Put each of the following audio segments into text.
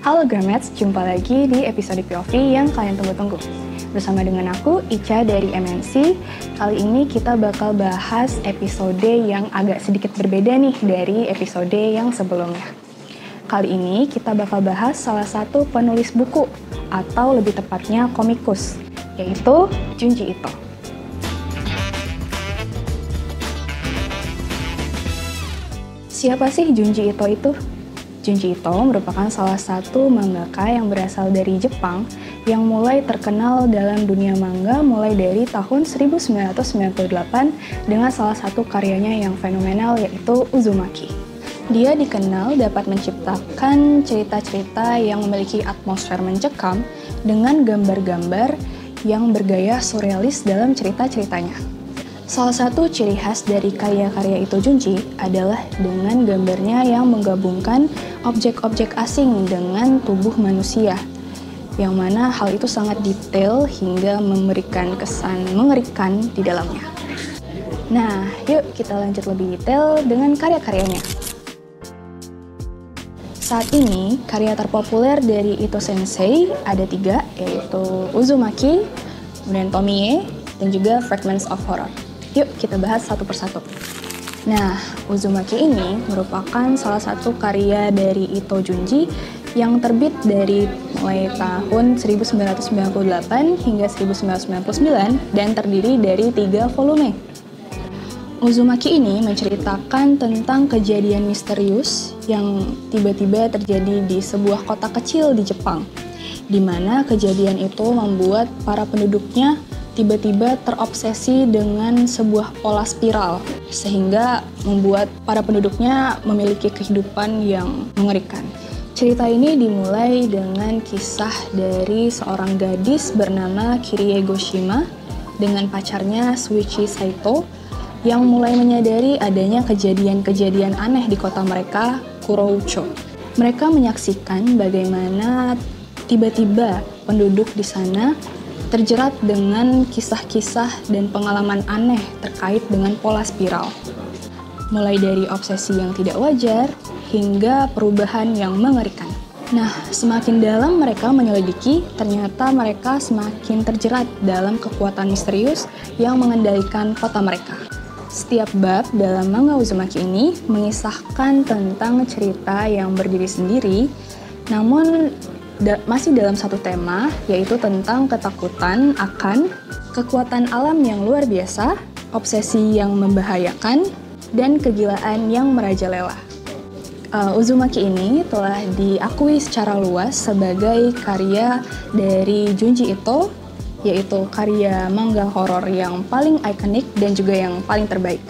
Halo Gramets, jumpa lagi di episode POV yang kalian tunggu-tunggu. Bersama dengan aku, Ica dari MNC. Kali ini kita bakal bahas episode yang agak sedikit berbeda nih dari episode yang sebelumnya. Kali ini kita bakal bahas salah satu penulis buku, atau lebih tepatnya komikus, yaitu Junji Ito. Siapa sih Junji Ito itu? Junji Ito merupakan salah satu mangaka yang berasal dari Jepang yang mulai terkenal dalam dunia manga mulai dari tahun 1998 dengan salah satu karyanya yang fenomenal yaitu Uzumaki. Dia dikenal dapat menciptakan cerita-cerita yang memiliki atmosfer mencekam dengan gambar-gambar yang bergaya surrealis dalam cerita-ceritanya. Salah satu ciri khas dari karya-karya Ito Junji adalah dengan gambarnya yang menggabungkan objek-objek asing dengan tubuh manusia, yang mana hal itu sangat detail hingga memberikan kesan mengerikan di dalamnya. Nah, yuk kita lanjut lebih detail dengan karya-karyanya. Saat ini, karya terpopuler dari Ito Sensei ada 3, yaitu Uzumaki, kemudian Tomie, dan juga Fragments of Horror. Yuk kita bahas satu persatu. Nah, Uzumaki ini merupakan salah satu karya dari Ito Junji yang terbit dari mulai tahun 1998 hingga 1999 dan terdiri dari 3 volume. Uzumaki ini menceritakan tentang kejadian misterius yang tiba-tiba terjadi di sebuah kota kecil di Jepang, di mana kejadian itu membuat para penduduknya tiba-tiba terobsesi dengan sebuah pola spiral, sehingga membuat para penduduknya memiliki kehidupan yang mengerikan. Cerita ini dimulai dengan kisah dari seorang gadis bernama Kirie Goshima dengan pacarnya Shuichi Saito yang mulai menyadari adanya kejadian-kejadian aneh di kota mereka, Kuroucho. Mereka menyaksikan bagaimana tiba-tiba penduduk di sana terjerat dengan kisah-kisah dan pengalaman aneh terkait dengan pola spiral. Mulai dari obsesi yang tidak wajar, hingga perubahan yang mengerikan. Nah, semakin dalam mereka menyelidiki, ternyata mereka semakin terjerat dalam kekuatan misterius yang mengendalikan kota mereka. Setiap bab dalam manga Uzumaki ini mengisahkan tentang cerita yang berdiri sendiri, namun masih dalam satu tema, yaitu tentang ketakutan akan kekuatan alam yang luar biasa, obsesi yang membahayakan, dan kegilaan yang merajalela. Uzumaki ini telah diakui secara luas sebagai karya dari Junji Ito, yaitu karya manga horor yang paling ikonik dan juga yang paling terbaik.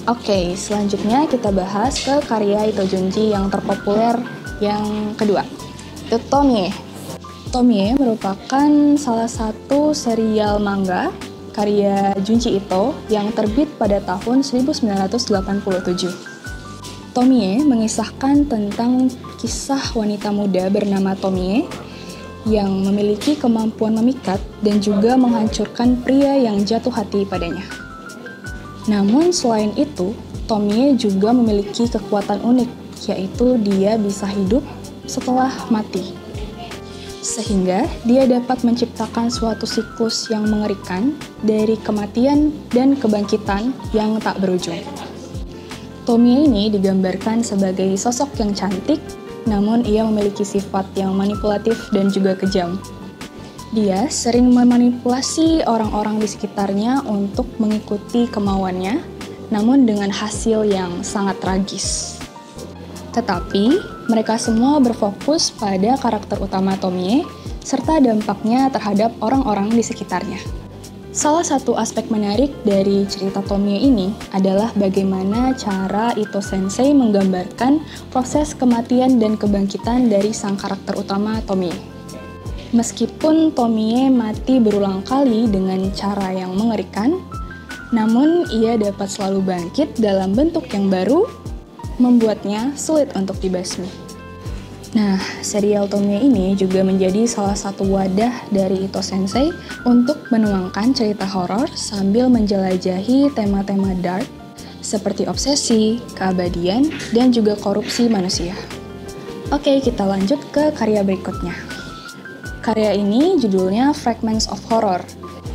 Oke, selanjutnya kita bahas ke karya Ito Junji yang terpopuler yang kedua. Tomie. Tomie merupakan salah satu serial manga karya Junji Ito yang terbit pada tahun 1987. Tomie mengisahkan tentang kisah wanita muda bernama Tomie yang memiliki kemampuan memikat dan juga menghancurkan pria yang jatuh hati padanya. Namun selain itu, Tomie juga memiliki kekuatan unik, yaitu dia bisa hidup setelah mati. Sehingga dia dapat menciptakan suatu siklus yang mengerikan dari kematian dan kebangkitan yang tak berujung. Tomie ini digambarkan sebagai sosok yang cantik, namun ia memiliki sifat yang manipulatif dan juga kejam. Dia sering memanipulasi orang-orang di sekitarnya untuk mengikuti kemauannya, namun dengan hasil yang sangat tragis. Tetapi, mereka semua berfokus pada karakter utama Tomie, serta dampaknya terhadap orang-orang di sekitarnya. Salah satu aspek menarik dari cerita Tomie ini adalah bagaimana cara Ito Sensei menggambarkan proses kematian dan kebangkitan dari sang karakter utama Tomie. Meskipun Tomie mati berulang kali dengan cara yang mengerikan, namun ia dapat selalu bangkit dalam bentuk yang baru, membuatnya sulit untuk dibasmi. Nah, serial Tomie ini juga menjadi salah satu wadah dari Ito Sensei untuk menuangkan cerita horor sambil menjelajahi tema-tema dark seperti obsesi, keabadian, dan juga korupsi manusia. Oke, kita lanjut ke karya berikutnya. Karya ini judulnya Fragments of Horror.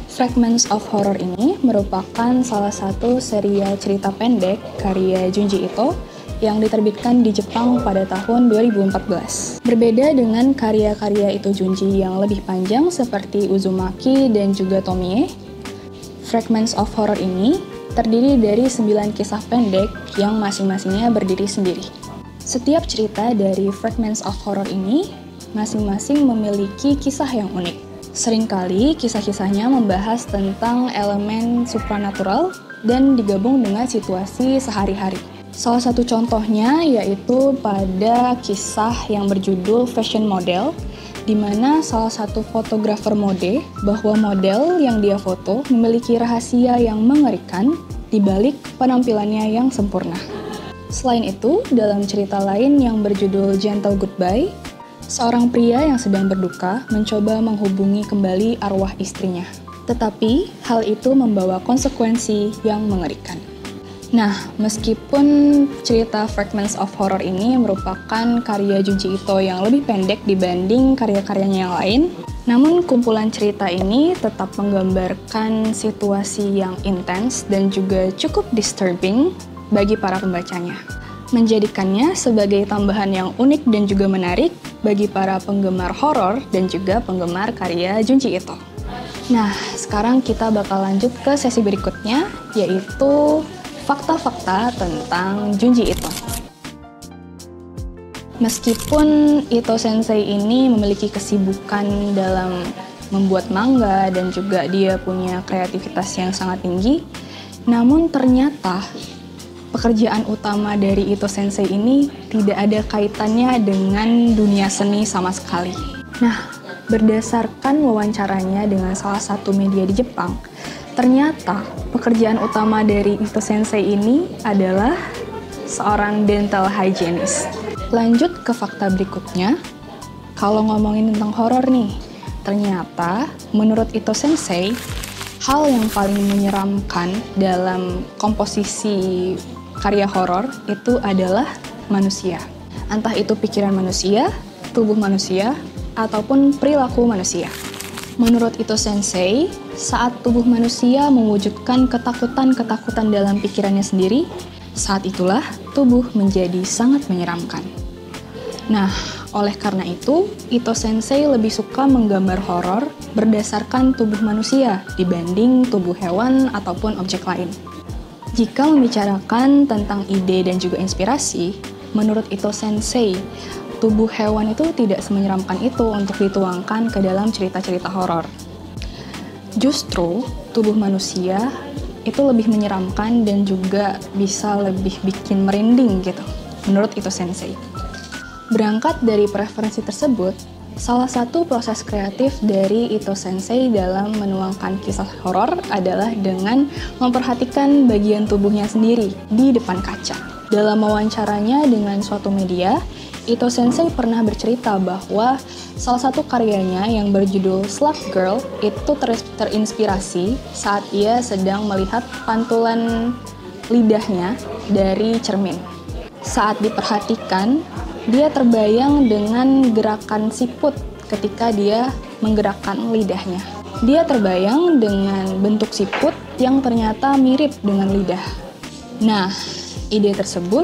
Fragments of Horror ini merupakan salah satu serial cerita pendek karya Junji Ito yang diterbitkan di Jepang pada tahun 2014. Berbeda dengan karya-karya Ito Junji yang lebih panjang seperti Uzumaki dan juga Tomie, Fragments of Horror ini terdiri dari 9 kisah pendek yang masing-masingnya berdiri sendiri. Setiap cerita dari Fragments of Horror ini masing-masing memiliki kisah yang unik. Seringkali kisah-kisahnya membahas tentang elemen supranatural dan digabung dengan situasi sehari-hari. Salah satu contohnya yaitu pada kisah yang berjudul Fashion Model, di mana salah satu fotografer mode bahwa model yang dia foto memiliki rahasia yang mengerikan di balik penampilannya yang sempurna. Selain itu, dalam cerita lain yang berjudul Gentle Goodbye, seorang pria yang sedang berduka mencoba menghubungi kembali arwah istrinya. Tetapi, hal itu membawa konsekuensi yang mengerikan. Nah, meskipun cerita Fragments of Horror ini merupakan karya Junji Ito yang lebih pendek dibanding karya-karyanya yang lain, namun kumpulan cerita ini tetap menggambarkan situasi yang intens dan juga cukup disturbing bagi para pembacanya, menjadikannya sebagai tambahan yang unik dan juga menarik bagi para penggemar horor dan juga penggemar karya Junji Ito. Nah, sekarang kita bakal lanjut ke sesi berikutnya, yaitu fakta-fakta tentang Junji Ito. Meskipun Ito Sensei ini memiliki kesibukan dalam membuat manga dan juga dia punya kreativitas yang sangat tinggi, namun ternyata pekerjaan utama dari Ito Sensei ini tidak ada kaitannya dengan dunia seni sama sekali. Nah, berdasarkan wawancaranya dengan salah satu media di Jepang, ternyata pekerjaan utama dari Ito Sensei ini adalah seorang dental hygienist. Lanjut ke fakta berikutnya. Kalau ngomongin tentang horor nih, ternyata menurut Ito Sensei, hal yang paling menyeramkan dalam komposisi karya horor itu adalah manusia. Entah itu pikiran manusia, tubuh manusia, ataupun perilaku manusia. Menurut Ito Sensei, saat tubuh manusia mewujudkan ketakutan-ketakutan dalam pikirannya sendiri, saat itulah tubuh menjadi sangat menyeramkan. Nah, oleh karena itu, Ito Sensei lebih suka menggambar horor berdasarkan tubuh manusia dibanding tubuh hewan ataupun objek lain. Jika membicarakan tentang ide dan juga inspirasi, menurut Ito Sensei, tubuh hewan itu tidak semenyeramkan itu untuk dituangkan ke dalam cerita-cerita horor. Justru, tubuh manusia itu lebih menyeramkan dan juga bisa lebih bikin merinding gitu, menurut Ito Sensei. Berangkat dari preferensi tersebut, salah satu proses kreatif dari Ito Sensei dalam menuangkan kisah horor adalah dengan memperhatikan bagian tubuhnya sendiri di depan kaca. Dalam wawancaranya dengan suatu media, Ito Sensei pernah bercerita bahwa salah satu karyanya yang berjudul Slug Girl itu terinspirasi saat ia sedang melihat pantulan lidahnya dari cermin. Saat diperhatikan, dia terbayang dengan gerakan siput ketika dia menggerakkan lidahnya. Dia terbayang dengan bentuk siput yang ternyata mirip dengan lidah. Nah, ide tersebut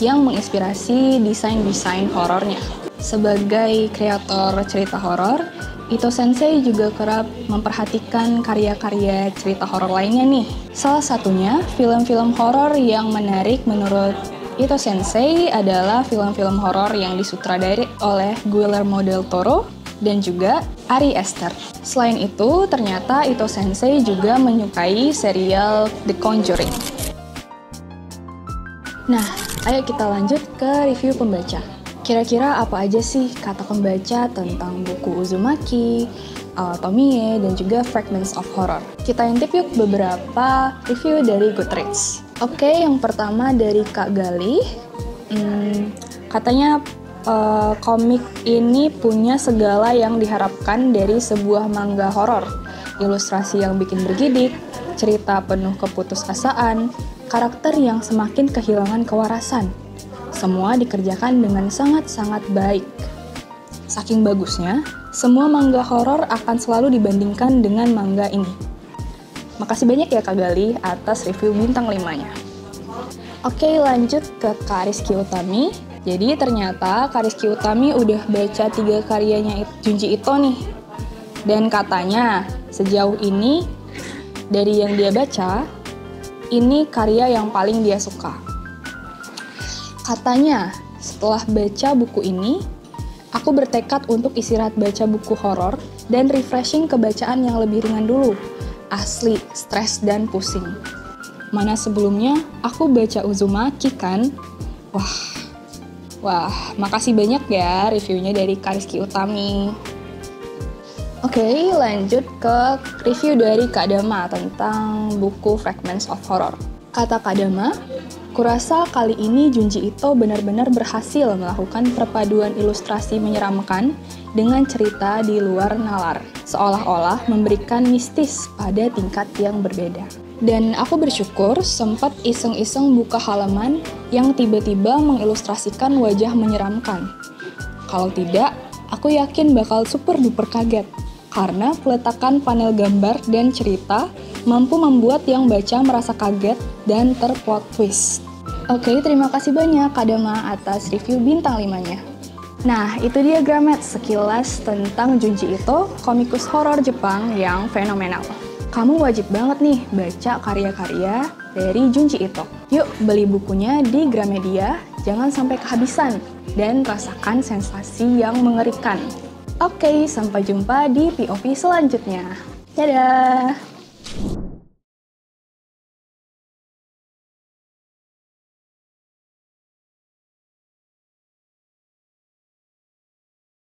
yang menginspirasi desain-desain horornya. Sebagai kreator cerita horor, Ito Sensei juga kerap memperhatikan karya-karya cerita horor lainnya nih. Salah satunya, film-film horor yang menarik menurut Ito Sensei adalah film-film horor yang disutradarai oleh Guillermo del Toro dan juga Ari Aster. Selain itu, ternyata Ito Sensei juga menyukai serial The Conjuring. Nah, ayo kita lanjut ke review pembaca. Kira-kira apa aja sih kata pembaca tentang buku Uzumaki, Tomie, dan juga Fragments of Horror? Kita intip yuk beberapa review dari Goodreads. Oke, yang pertama dari Kak Galih. Katanya komik ini punya segala yang diharapkan dari sebuah manga horor. Ilustrasi yang bikin bergidik, cerita penuh keputusasaan, karakter yang semakin kehilangan kewarasan, Semua dikerjakan dengan sangat-sangat baik. Saking bagusnya, semua manga horor akan selalu dibandingkan dengan manga ini. Makasih banyak ya Kak Gali atas review bintang 5-nya. Oke, lanjut ke Kak Rizky Utami. Jadi ternyata Kak Rizky Utami udah baca 3 karyanya Junji Ito nih. Dan katanya sejauh ini dari yang dia baca, ini karya yang paling dia suka. Katanya setelah baca buku ini, aku bertekad untuk istirahat baca buku horor dan refreshing ke bacaan yang lebih ringan dulu. Asli, stres dan pusing. Mana sebelumnya aku baca Uzumaki kan? Wah, makasih banyak ya reviewnya dari Kak Rizky Utami. Oke, lanjut ke review dari Kak Dama tentang buku Fragments of Horror. Kata Kak Dama, kurasa kali ini Junji Ito benar-benar berhasil melakukan perpaduan ilustrasi menyeramkan dengan cerita di luar nalar, seolah-olah memberikan mistis pada tingkat yang berbeda. Dan aku bersyukur sempat iseng-iseng buka halaman yang tiba-tiba mengilustrasikan wajah menyeramkan. Kalau tidak, aku yakin bakal super duper kaget, karena peletakan panel gambar dan cerita mampu membuat yang baca merasa kaget dan terplot twist. Oke, terima kasih banyak Kak Dama atas review bintang 5-nya. Nah, itu dia Gramet sekilas tentang Junji Ito, komikus horor Jepang yang fenomenal. Kamu wajib banget nih baca karya-karya dari Junji Ito. Yuk beli bukunya di Gramedia, jangan sampai kehabisan, dan rasakan sensasi yang mengerikan. Oke, sampai jumpa di POV selanjutnya. Dadah!